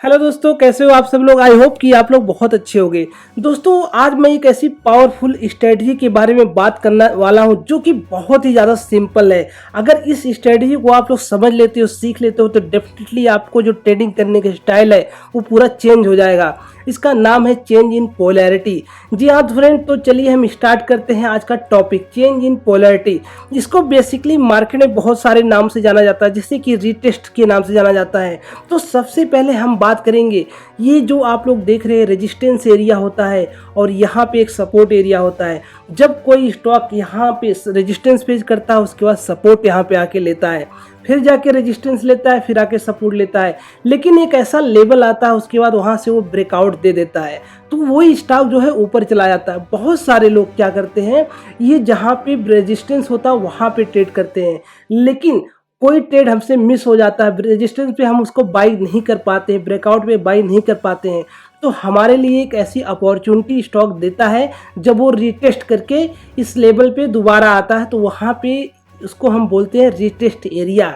Hello दोस्तों, कैसे हो आप सब लोग। आई होप कि आप लोग बहुत अच्छे होंगे। दोस्तों आज मैं एक ऐसी पावरफुल स्ट्रेटजी के बारे में बात करने वाला हूं जो कि बहुत ही ज़्यादा सिंपल है। अगर इस स्ट्रेटजी को आप लोग समझ लेते हो, सीख लेते हो, तो डेफिनेटली आपको जो ट्रेडिंग करने का स्टाइल है वो पूरा चेंज हो जाएगा। इसका नाम है चेंज इन पोलैरिटी। जी हाँ फ्रेंड, तो चलिए हम स्टार्ट करते हैं आज का टॉपिक, चेंज इन पोलैरिटी। इसको बेसिकली मार्केट में बहुत सारे नाम से जाना जाता है, जैसे कि रीटेस्ट के नाम से जाना जाता है। तो सबसे पहले हम बात करेंगे, ये जो आप लोग देख रहे हैं रेजिस्टेंस एरिया होता है और यहाँ पे एक सपोर्ट एरिया होता है। जब कोई स्टॉक यहाँ पे रेजिस्टेंस पेज करता है, उसके बाद सपोर्ट यहाँ पे आके लेता है, फिर जाके रेजिस्टेंस लेता है, फिर आके सपोर्ट लेता है, लेकिन एक ऐसा लेवल आता है उसके बाद वहाँ से वो ब्रेकआउट दे देता है, तो वही स्टॉक जो है ऊपर चला जाता है। बहुत सारे लोग क्या करते हैं, ये जहाँ पे रेजिस्टेंस होता है वहाँ पे ट्रेड करते हैं, लेकिन कोई ट्रेड हमसे मिस हो जाता है, रेजिस्टेंस पे हम उसको बाई नहीं कर पाते हैं, ब्रेकआउट पे बाई नहीं कर पाते हैं। तो हमारे लिए एक ऐसी अपॉर्चुनिटी स्टॉक देता है, जब वो रीटेस्ट करके इस लेवल पे दोबारा आता है, तो वहाँ पे उसको हम बोलते हैं रीटेस्ट एरिया।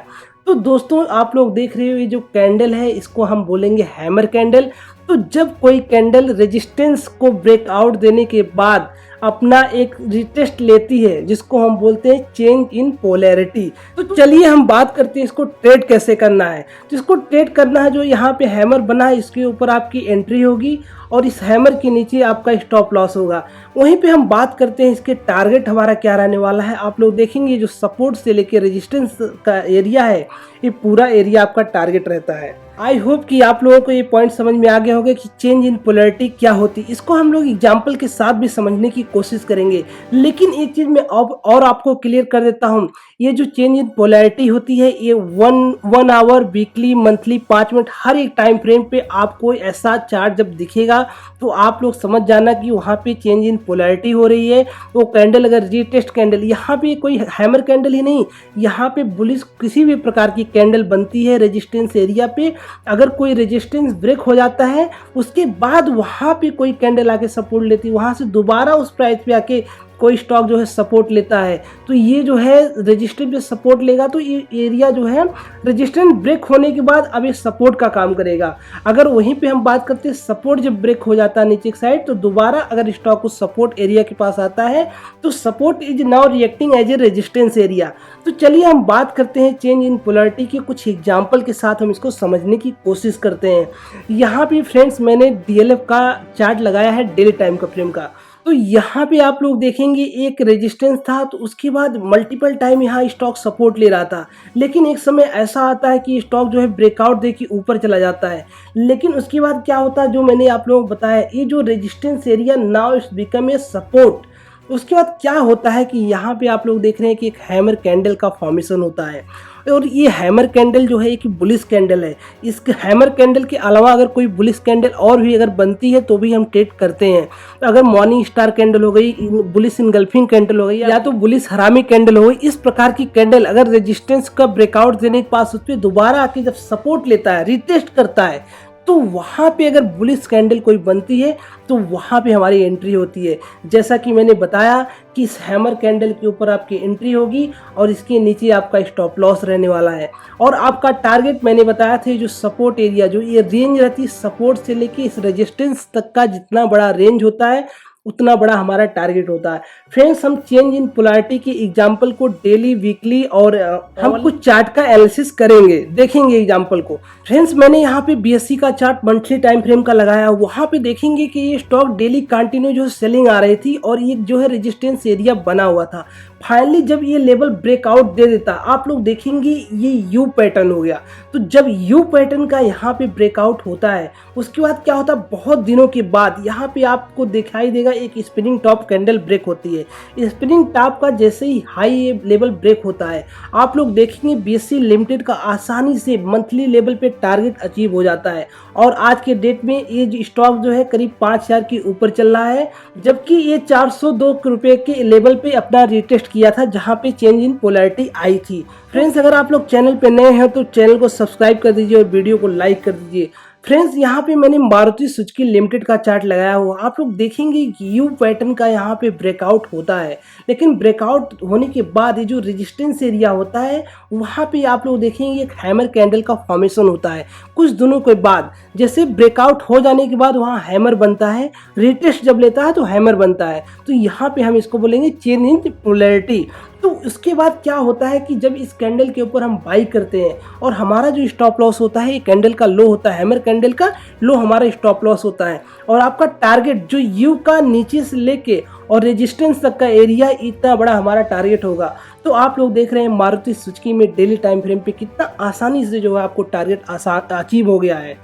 तो दोस्तों आप लोग देख रहे हो, ये जो कैंडल है इसको हम बोलेंगे हैमर कैंडल। तो जब कोई कैंडल रेजिस्टेंस को ब्रेकआउट देने के बाद अपना एक रिटेस्ट लेती है, जिसको हम बोलते हैं चेंज इन पोलैरिटी। तो चलिए हम बात करते हैं इसको ट्रेड कैसे करना है। जिसको ट्रेड करना है, जो यहाँ पे हैमर बना है इसके ऊपर आपकी एंट्री होगी और इस हैमर के नीचे आपका स्टॉप लॉस होगा। वहीं पे हम बात करते हैं इसके टारगेट हमारा क्या रहने वाला है। आप लोग देखेंगे जो सपोर्ट से लेके रेजिस्टेंस का एरिया है, ये पूरा एरिया आपका टारगेट रहता है। आई होप कि आप लोगों को ये पॉइंट समझ में आ गया होगा कि चेंज इन पोलैरिटी क्या होती है। इसको हम लोग एग्जाम्पल के साथ भी समझने की कोशिश करेंगे, लेकिन एक चीज मैं और आपको क्लियर कर देता हूँ। ये जो चेंज इन पोलैरिटी होती है, ये one hour, weekly, monthly, 5 minute, हर एक टाइम फ्रेम पे आपको ऐसा चार्ट जब दिखेगा तो आप लोग समझ जाना कि वहाँ पे चेंज इन पोलैरिटी हो रही है। वो कैंडल अगर रीटेस्ट कैंडल, यहाँ पे कोई हैमर कैंडल ही नहीं, यहाँ पे बुलिश किसी भी प्रकार की कैंडल बनती है रेजिस्टेंस एरिया पे, अगर कोई रेजिस्टेंस ब्रेक हो जाता है उसके बाद वहाँ पे कोई कैंडल आके सपोर्ट लेती है, वहाँ से दोबारा उस प्राइस पे आके कोई स्टॉक जो है सपोर्ट लेता है, तो ये जो है रेजिस्टेंस पे सपोर्ट लेगा, तो ये एरिया जो है रेजिस्टेंस ब्रेक होने के बाद अब ये सपोर्ट का काम करेगा। अगर वहीं पे हम बात करते हैं सपोर्ट जब ब्रेक हो जाता है नीचे की साइड, तो दोबारा अगर स्टॉक उस सपोर्ट एरिया के पास आता है तो support is now reacting as a resistance area. तो चलिए हम बात करते हैं चेंज इन पोलैरिटी के कुछ एग्जाम्पल के साथ, हम इसको समझने की कोशिश करते हैं। यहाँ पे फ्रेंड्स मैंने DLF का चार्ट लगाया है, डेली टाइम का फ्रेम का। तो यहाँ पे आप लोग देखेंगे एक रेजिस्टेंस था, तो उसके बाद मल्टीपल टाइम यहाँ स्टॉक सपोर्ट ले रहा था, लेकिन एक समय ऐसा आता है कि स्टॉक जो है ब्रेकआउट दे के ऊपर चला जाता है। लेकिन उसके बाद क्या होता है, जो मैंने आप लोगों को बताया, ये जो resistance area now it's become a support. उसके बाद क्या होता है कि यहाँ पे आप लोग देख रहे हैं कि एक हैमर कैंडल का फॉर्मेशन होता है, और ये हैमर कैंडल जो है एक बुलिश कैंडल है। इस हैमर कैंडल के अलावा अगर कोई बुलिश कैंडल और भी अगर बनती है तो भी हम ट्रेड करते हैं। तो अगर मॉर्निंग स्टार कैंडल हो गई, बुलिश इनगल्फिंग कैंडल हो गई, या तो बुलिश हरामी कैंडल हो गई, इस प्रकार की कैंडल अगर रेजिस्टेंस का ब्रेकआउट देने के पास उस पर दोबारा आके जब सपोर्ट लेता है, रिटेस्ट करता है, तो वहाँ पे अगर बुलिश कैंडल कोई बनती है तो वहाँ पे हमारी एंट्री होती है। जैसा कि मैंने बताया कि इस हैमर कैंडल के ऊपर आपकी एंट्री होगी और इसके नीचे आपका स्टॉप लॉस रहने वाला है, और आपका टारगेट मैंने बताया था जो सपोर्ट एरिया, जो ये रेंज रहती है सपोर्ट से लेके इस रेजिस्टेंस तक का, जितना बड़ा रेंज होता है उतना बड़ा हमारा टारगेट होता है। फ्रेंड्स हम चेंज इन पोलैरिटी की एग्जांपल को डेली, वीकली और हम कुछ चार्ट का एनालिसिस करेंगे, देखेंगे एग्जांपल को। फ्रेंड्स मैंने यहाँ पे BSE का चार्ट मंथली टाइम फ्रेम का लगाया, वहाँ पे देखेंगे कि ये स्टॉक डेली कंटिन्यू जो सेलिंग आ रही थी और ये जो है रेजिस्टेंस एरिया बना हुआ था। फाइनली जब ये लेवल ब्रेकआउट दे देता, आप लोग देखेंगे ये यू पैटर्न हो गया। तो जब यू पैटर्न का यहाँ पे ब्रेकआउट होता है, उसके बाद क्या होता है, बहुत दिनों के बाद यहाँ पे आपको दिखाई देगा एक स्पिनिंग टॉप कैंडल ब्रेक होती है। स्पिनिंग टॉप का जैसे ही हाई लेवल ब्रेक होता है, आप लोग देखेंगे BSE लिमिटेड का आसानी से मंथली लेवल पे टारगेट अचीव हो जाता है, और आज के डेट में ये स्टॉक जो है करीब 5000 के ऊपर चल रहा है, जबकि ये 402 रुपये के लेवल पे अपना रिटेस्ट किया था, जहां पे चेंज इन पोलैरिटी आई थी। फ्रेंड्स अगर आप लोग चैनल पे नए हैं तो चैनल को सब्सक्राइब कर दीजिए और वीडियो को लाइक कर दीजिए। फ्रेंड्स यहाँ पे मैंने मारुति सुजुकी लिमिटेड का चार्ट लगाया हुआ, आप लोग देखेंगे कि यू पैटर्न का यहाँ पे ब्रेकआउट होता है, लेकिन ब्रेकआउट होने के बाद ये जो रेजिस्टेंस एरिया होता है वहाँ पे आप लोग देखेंगे एक हैमर कैंडल का फॉर्मेशन होता है। कुछ दिनों के बाद जैसे ब्रेकआउट हो जाने के बाद वहाँ हैमर बनता है, रिटेस्ट जब लेता है तो हैमर बनता है, तो यहाँ पे हम इसको बोलेंगे चेंज इन पोलैरिटी। तो उसके बाद क्या होता है कि जब इस कैंडल के ऊपर हम बाई करते हैं और हमारा जो स्टॉप लॉस होता है, ये कैंडल का लो होता है, हैमर कैंडल का लो हमारा स्टॉप लॉस होता है, और आपका टारगेट जो यू का नीचे से लेके और रेजिस्टेंस तक का एरिया इतना बड़ा हमारा टारगेट होगा। तो आप लोग देख रहे हैं मारुति सुजुकी में डेली टाइम फ्रेम पे कितना आसानी से जो है आपको टारगेट आसान अचीव हो गया है।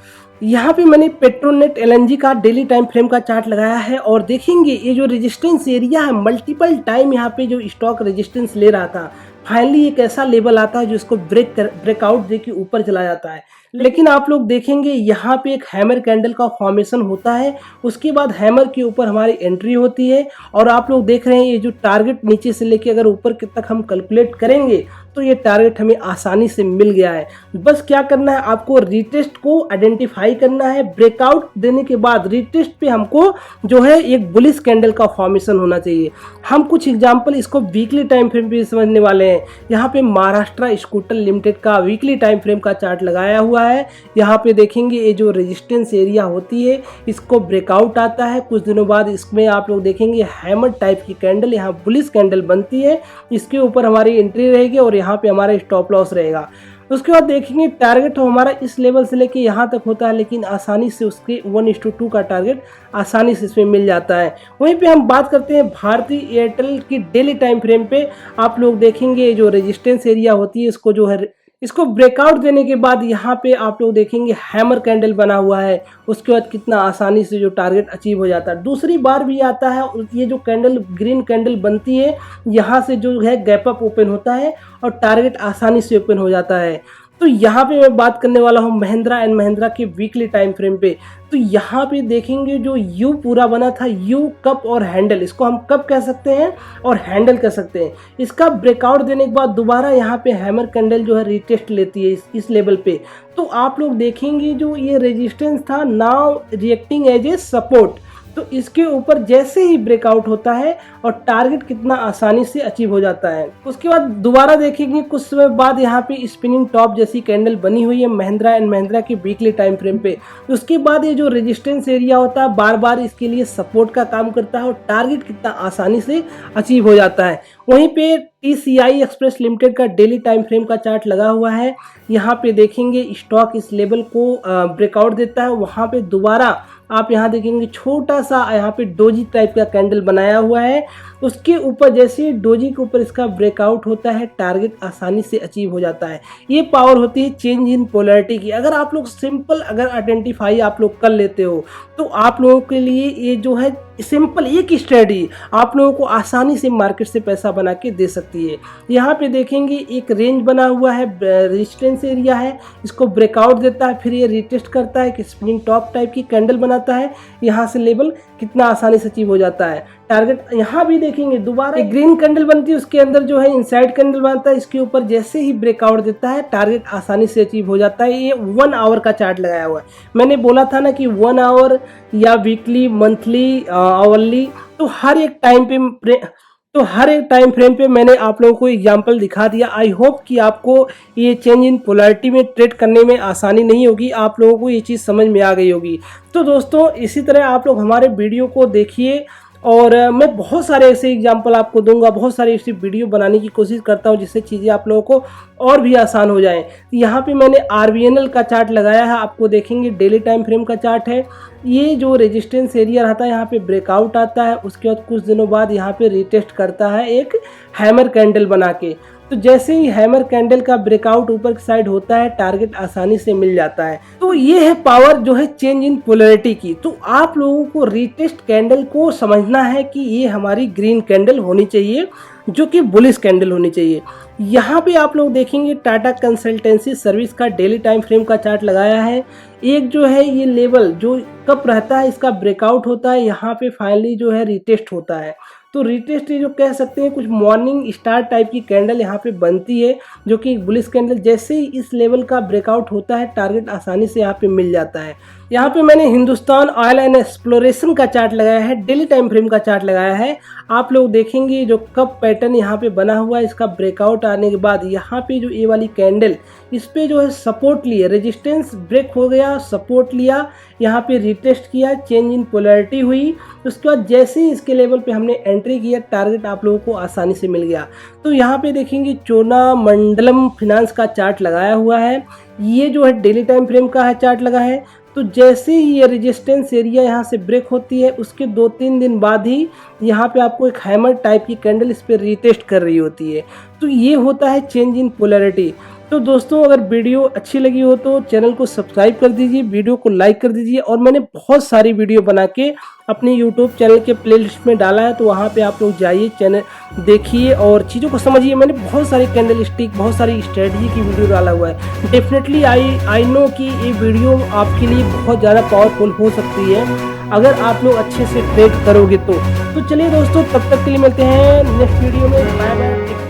यहाँ पे मैंने पेट्रोनेट एलएनजी का डेली टाइम फ्रेम का चार्ट लगाया है और देखेंगे ये जो रेजिस्टेंस एरिया है मल्टीपल टाइम यहाँ पे जो स्टॉक रेजिस्टेंस ले रहा था, फाइनली एक ऐसा लेवल आता है जो इसको ब्रेकआउट दे के ऊपर चला जाता है। लेकिन आप लोग देखेंगे यहाँ पे एक हैमर कैंडल का फॉर्मेशन होता है, उसके बाद हैमर के ऊपर हमारी एंट्री होती है, और आप लोग देख रहे हैं ये जो टारगेट नीचे से लेके अगर ऊपर तक हम कैलकुलेट करेंगे तो ये टारगेट हमें आसानी से मिल गया है। बस क्या करना है, आपको रिटेस्ट को आइडेंटिफाई करना है। ब्रेकआउट देने के बाद रिटेस्ट पे हमको जो है एक बुलिश कैंडल का फॉर्मेशन होना चाहिए। हम कुछ एग्जांपल इसको वीकली टाइम फ्रेम पे समझने वाले हैं। यहाँ पे महाराष्ट्र स्कूटर लिमिटेड का वीकली टाइम फ्रेम का चार्ट लगाया हुआ है। यहाँ पे देखेंगे ये जो रेजिस्टेंस एरिया होती है इसको ब्रेकआउट आता है, कुछ दिनों बाद इसमें आप लोग देखेंगे हैमर टाइप की कैंडल, यहाँ बुलिश कैंडल बनती है, इसके ऊपर हमारी एंट्री रहेगी और यहाँ पे हमारा स्टॉप लॉस रहेगा। उसके बाद देखेंगे टारगेट तो हमारा इस लेवल से लेके यहाँ तक होता है, लेकिन आसानी से उसके 1:2 का टारगेट आसानी से इसमें मिल जाता है। वहीं पे हम बात करते हैं भारती एयरटेल की डेली टाइम फ्रेम पे। आप लोग देखेंगे जो रेजिस्टेंस एरिया होती है इसको जो है इसको ब्रेकआउट देने के बाद यहाँ पे आप लोग देखेंगे हैमर कैंडल बना हुआ है, उसके बाद कितना आसानी से जो टारगेट अचीव हो जाता है। दूसरी बार भी आता है, ये जो कैंडल ग्रीन कैंडल बनती है यहाँ से जो है गैप अप ओपन होता है और टारगेट आसानी से ओपन हो जाता है। तो यहाँ पे मैं बात करने वाला हूँ महिंद्रा एंड महिंद्रा के वीकली टाइम फ्रेम पे। तो यहाँ पे देखेंगे जो यू पूरा बना था, यू कप और हैंडल, इसको हम कप कह सकते हैं और हैंडल कह सकते हैं। इसका ब्रेकआउट देने के बाद दोबारा यहाँ पे हैमर कैंडल जो है रिटेस्ट लेती है इस लेवल पे। तो आप लोग देखेंगे जो ये रेजिस्टेंस था now reacting as a support, तो इसके ऊपर जैसे ही ब्रेकआउट होता है और टारगेट कितना आसानी से अचीव हो जाता है। उसके बाद दोबारा देखेंगे कुछ समय बाद यहाँ पे स्पिनिंग टॉप जैसी कैंडल बनी हुई है महिंद्रा एंड महिंद्रा के वीकली टाइम फ्रेम पे। उसके बाद ये जो रेजिस्टेंस एरिया होता है बार बार इसके लिए सपोर्ट का काम करता है और टारगेट कितना आसानी से अचीव हो जाता है। वहीं पे TCI एक्सप्रेस लिमिटेड का डेली टाइम फ्रेम का चार्ट लगा हुआ है। यहाँ पे देखेंगे स्टॉक इस लेवल को ब्रेकआउट देता है, वहाँ पे दोबारा आप यहाँ देखेंगे छोटा सा यहाँ पे डोजी टाइप का कैंडल बनाया हुआ है, उसके ऊपर जैसे डोजी के ऊपर इसका ब्रेकआउट होता है टारगेट आसानी से अचीव हो जाता है। ये पावर होती है चेंज इन पोलैरिटी की। अगर आप लोग सिंपल अगर आइडेंटिफाई आप लोग कर लेते हो तो आप लोगों के लिए ये जो है सिंपल एक स्ट्रेटजी आप लोगों को आसानी से मार्केट से पैसा बना के दे सकती है। यहाँ पे देखेंगे एक रेंज बना हुआ है, रेजिस्टेंस एरिया है, इसको ब्रेकआउट देता है, फिर ये रिटेस्ट करता है कि स्पिनिंग टॉप टाइप की कैंडल बनाता है, यहाँ से लेवल कितना आसानी से अचीव हो जाता है। टारगेट यहाँ भी देखेंगे दोबारा एक ग्रीन कैंडल बनती है, उसके अंदर जो है इनसाइड कैंडल बनता है, इसके ऊपर जैसे ही ब्रेकआउट देता है टारगेट आसानी से अचीव हो जाता है। ये 1 आवर का चार्ट लगाया हुआ है। मैंने बोला था ना कि 1 आवर या वीकली, मंथली, आवरली, तो हर एक टाइम फ्रेम पे मैंने आप लोगों को एग्जांपल दिखा दिया। आई होप कि आपको ये चेंज इन पोलैरिटी में ट्रेड करने में आसानी नहीं होगी, आप लोगों को ये चीज़ समझ में आ गई होगी। तो दोस्तों इसी तरह आप लोग हमारे वीडियो को देखिए और मैं बहुत सारे ऐसे एग्जांपल आपको दूंगा, बहुत सारी ऐसी वीडियो बनाने की कोशिश करता हूं जिससे चीज़ें आप लोगों को और भी आसान हो जाएं। यहाँ पे मैंने RVNL का चार्ट लगाया है, आपको देखेंगे डेली टाइम फ्रेम का चार्ट है। ये जो रेजिस्टेंस एरिया रहता है यहाँ पे ब्रेकआउट आता है, उसके बाद कुछ दिनों बाद यहाँ पे रिटेस्ट करता है एक हैमर कैंडल बना के। तो जैसे ही हैमर कैंडल का ब्रेकआउट ऊपर की साइड होता है टारगेट आसानी से मिल जाता है। तो ये है पावर जो है चेंज इन पोलैरिटी की। तो आप लोगों को रिटेस्ट कैंडल को समझना है कि ये हमारी ग्रीन कैंडल होनी चाहिए जो कि बुलिश कैंडल होनी चाहिए। यहाँ पे आप लोग देखेंगे टाटा कंसल्टेंसी सर्विस का डेली टाइम फ्रेम का चार्ट लगाया है। एक जो है ये लेवल जो कब रहता है इसका ब्रेकआउट होता है, यहाँ पे फाइनली जो है रिटेस्ट होता है। तो रीटेस्ट ये जो कह सकते हैं कुछ मॉर्निंग स्टार टाइप की कैंडल यहाँ पे बनती है, जो कि बुलिश कैंडल। जैसे ही इस लेवल का ब्रेकआउट होता है टारगेट आसानी से यहाँ पे मिल जाता है। यहाँ पे मैंने हिंदुस्तान ऑयल एंड एक्सप्लोरेशन का चार्ट लगाया है, डेली टाइम फ्रेम का चार्ट लगाया है। आप लोग देखेंगे जो कप पैटर्न यहाँ पे बना हुआ है, इसका ब्रेकआउट आने के बाद यहाँ पे जो ये वाली कैंडल, इस पे जो है सपोर्ट लिए, रेजिस्टेंस ब्रेक हो गया, सपोर्ट लिया, यहाँ पे रिटेस्ट किया, चेंज इन पोलैरिटी हुई। उसके बाद जैसे ही इसके लेवल पे हमने एंट्री किया टारगेट आप लोगों को आसानी से मिल गया। तो यहाँ पे देखेंगे चोलामंडलम फाइनेंस का चार्ट लगाया हुआ है, ये जो है डेली टाइम फ्रेम का है चार्ट लगा है। तो जैसे ही ये रेजिस्टेंस एरिया यहाँ से ब्रेक होती है उसके 2-3 दिन बाद ही यहाँ पे आपको एक हैमर टाइप की कैंडल इस पर रीटेस्ट कर रही होती है। तो ये होता है चेंज इन पोलैरिटी। तो दोस्तों अगर वीडियो अच्छी लगी हो तो चैनल को सब्सक्राइब कर दीजिए, वीडियो को लाइक कर दीजिए। और मैंने बहुत सारी वीडियो बना के अपने यूट्यूब चैनल के प्लेलिस्ट में डाला है, तो वहाँ पे आप लोग जाइए, चैनल देखिए और चीज़ों को समझिए। मैंने बहुत सारी कैंडल स्टिक, बहुत सारी स्ट्रेटजी की वीडियो डाला हुआ है। डेफिनेटली आई नो कि ये वीडियो आपके लिए बहुत ज़्यादा पावरफुल हो सकती है अगर आप लोग अच्छे से ट्रेड करोगे तो चलिए दोस्तों, तब तक के लिए मिलते हैं नेक्स्ट वीडियो में। Bye bye.